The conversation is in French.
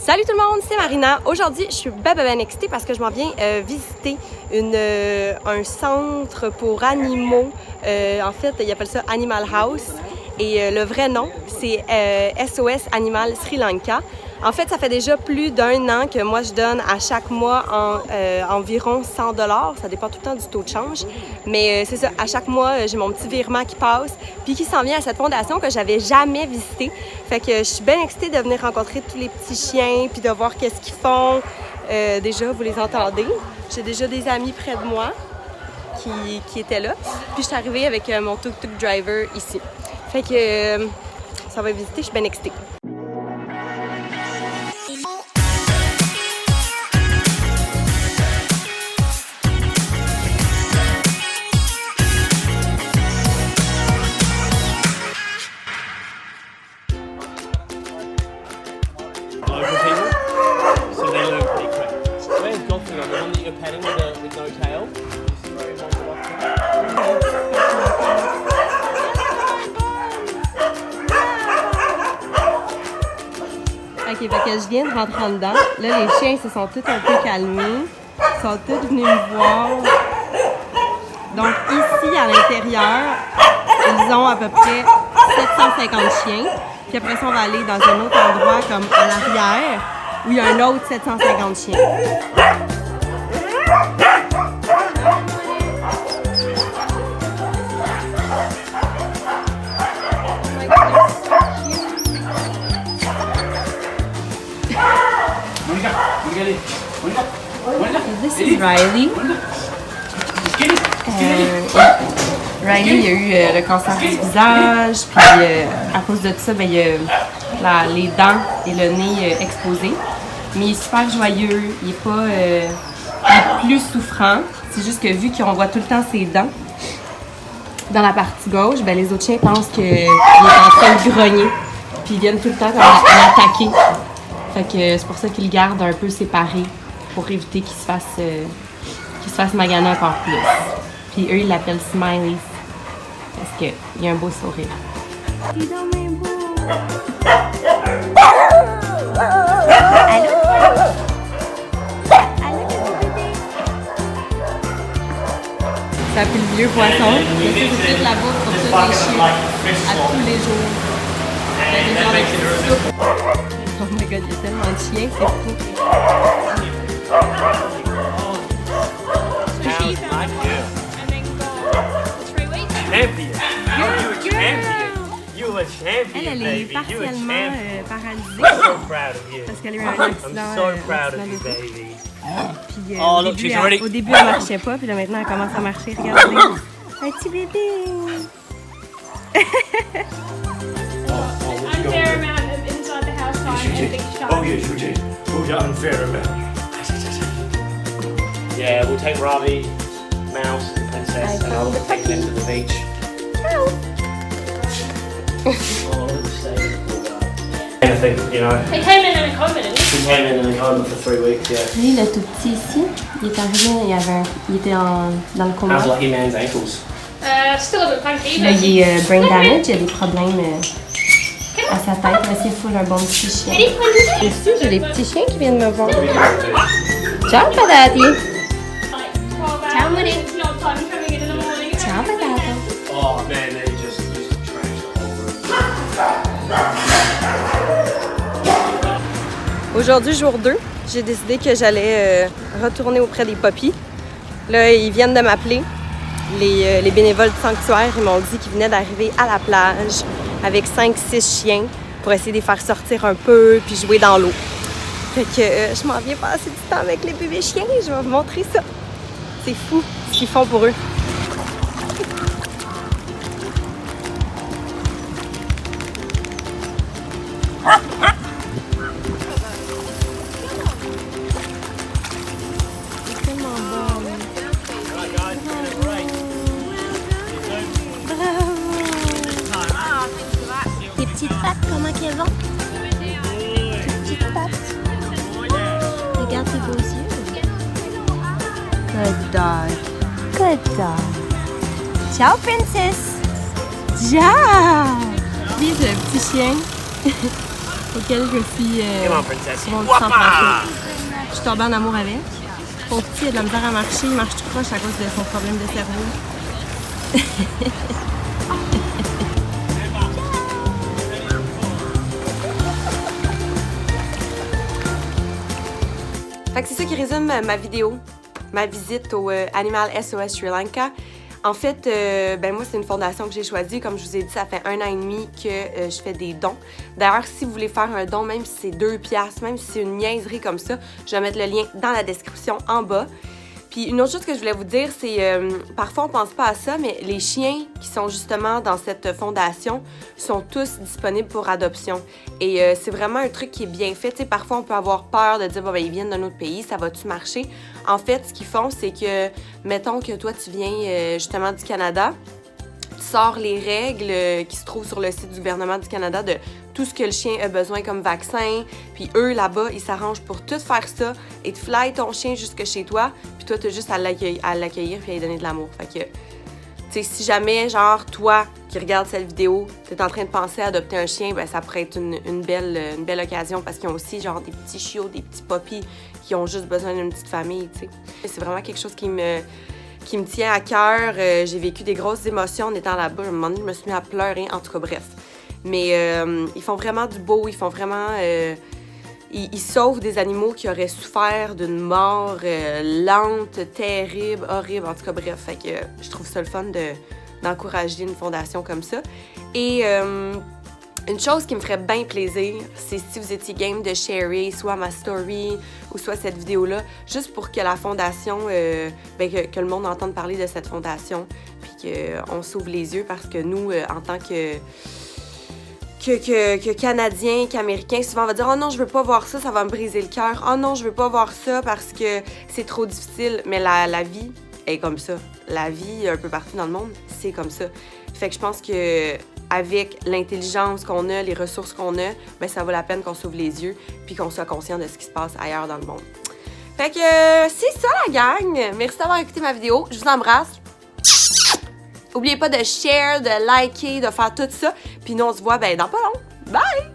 Salut tout le monde, c'est Marina. Aujourd'hui, je suis ben excitée parce que je m'en viens visiter un centre pour animaux. En fait, ils appellent ça Animal House. Et le vrai nom, c'est SOS Animal Sri Lanka. En fait, ça fait déjà plus d'1 an que moi, je donne à chaque mois environ 100 $. Ça dépend tout le temps du taux de change. Mais c'est ça, à chaque mois, j'ai mon petit virement qui passe puis qui s'en vient à cette fondation que j'avais jamais visitée. Fait que je suis bien excitée de venir rencontrer tous les petits chiens puis de voir qu'est-ce qu'ils font. Déjà, vous les entendez. J'ai déjà des amis près de moi qui étaient là. Puis je suis arrivée avec mon tuk-tuk driver ici. Fait que ça va visiter, je suis bien excitée. Ok, fait que je viens de rentrer en dedans. Là, les chiens se sont tous un peu calmés. Ils sont tous venus me voir. Donc ici, à l'intérieur, ils ont à peu près 750 chiens. Puis après ça, on va aller dans un autre endroit, comme à l'arrière, où il y a un autre 750 chiens. This is Riley. Riley, il a eu le cancer du visage, puis à cause de ça, ben, il a les dents et le nez exposés. Mais il est super joyeux, il est pas, il est plus souffrant. C'est juste que vu qu'on voit tout le temps ses dents dans la partie gauche, ben, les autres chiens pensent qu'il est en train de grogner. Puis ils viennent tout le temps comme l'attaquer. Fait que c'est pour ça qu'ils le gardent un peu séparé pour éviter qu'il se fasse maganer encore plus. Puis eux, ils l'appellent Smiley parce qu'il a un beau sourire. Allô? Ça a pris le vieux poisson. Mais c'est toute la bouffe pour tous les chiens à tous les jours. Oh my god, il y a tellement de chiens, c'est fou. Elle est partiellement paralysée parce qu'elle a eu un accident. Puis au début, elle marchait pas, puis là maintenant, elle commence à marcher. Regardez, un petit bébé. Oh yes, we did. Oh, you're unfair amount. Yeah, we'll take Ravi, Mouse, and Princess, and I'll take them to the beach. Anything, you know. He came in a coma, didn't he? He came in a coma for 3 weeks, yeah. Lui, le tout petit ici, il est arrivé, il était dans le coma. How's Lucky Man's ankles? Still a bit funky, Là, but il est brain damage, il a des problèmes à sa tête, mais c'est full un bon petit chien. Ici, j'ai des petits chiens qui viennent me voir. Ciao, Patati! Ciao, Marie! Ciao, Patata! Oh man, they just trashed the whole room. Aujourd'hui, jour 2, j'ai décidé que j'allais retourner auprès des puppies. Là, ils viennent de m'appeler. Les bénévoles du sanctuaire, ils m'ont dit qu'ils venaient d'arriver à la plage avec 5-6 chiens pour essayer de les faire sortir un peu puis jouer dans l'eau. Fait que je m'en viens passer du temps avec les bébés chiens. Je vais vous montrer ça. C'est fou ce qu'ils font pour eux. Tes petites pattes, comment qu'elles vont? Tes petites pattes. Regarde tes beaux yeux. Good dog. Good dog. Ciao, princess. Ciao. Lui, c'est le petit chien. auquel je suis Come on, princess. sur mon petit centre-Français. Je suis tombée en amour avec. Mon petit a de la misère à marcher, il marche tout croche à cause de son problème de cerveau. Fait que c'est ça qui résume ma vidéo, ma visite au Animal SOS Sri Lanka. En fait, ben moi, c'est une fondation que j'ai choisie. Comme je vous ai dit, ça fait 1 an et demi que je fais des dons. D'ailleurs, si vous voulez faire un don, même si c'est 2$, même si c'est une niaiserie comme ça, je vais mettre le lien dans la description en bas. Puis une autre chose que je voulais vous dire, c'est parfois on pense pas à ça, mais les chiens qui sont justement dans cette fondation sont tous disponibles pour adoption. Et c'est vraiment un truc qui est bien fait. Tu sais, parfois on peut avoir peur de dire bon, ben, ils viennent d'un autre pays, ça va-tu marcher? En fait, ce qu'ils font, c'est que, mettons que toi tu viens justement du Canada, tu sors les règles qui se trouvent sur le site du gouvernement du Canada de tout ce que le chien a besoin comme vaccin. Puis eux, là-bas, ils s'arrangent pour tout faire ça et te fly ton chien jusque chez toi. Puis toi, t'as juste à l'accueillir puis à lui donner de l'amour. Fait que, tu sais, si jamais, genre, toi qui regardes cette vidéo, t'es en train de penser à adopter un chien, ben ça pourrait être une belle occasion parce qu'ils ont aussi, genre, des petits chiots, des petits puppies qui ont juste besoin d'une petite famille, tu sais. C'est vraiment quelque chose qui me tient à cœur. J'ai vécu des grosses émotions en étant là-bas. À un moment donné, je me suis mis à pleurer. En tout cas, bref. Mais ils font vraiment du beau. Ils font vraiment... ils sauvent des animaux qui auraient souffert d'une mort lente, terrible, horrible. En tout cas, bref. Fait que je trouve ça le fun d'encourager une fondation comme ça. Et... une chose qui me ferait bien plaisir, c'est si vous étiez game de sharer soit ma story ou soit cette vidéo-là, juste pour que la fondation, que le monde entende parler de cette fondation, puis qu'on s'ouvre les yeux parce que nous, en tant que Canadiens, qu'Américains, souvent on va dire « Oh non, je veux pas voir ça, ça va me briser le cœur. Oh non, je veux pas voir ça parce que c'est trop difficile. » Mais la vie est comme ça. La vie, un peu partout dans le monde, c'est comme ça. Fait que je pense que avec l'intelligence qu'on a, les ressources qu'on a, ben ça vaut la peine qu'on s'ouvre les yeux puis qu'on soit conscient de ce qui se passe ailleurs dans le monde. Fait que c'est ça la gang! Merci d'avoir écouté ma vidéo. Je vous embrasse. N'oubliez pas de share, de liker, de faire tout ça. Puis nous, on se voit dans pas long. Bye!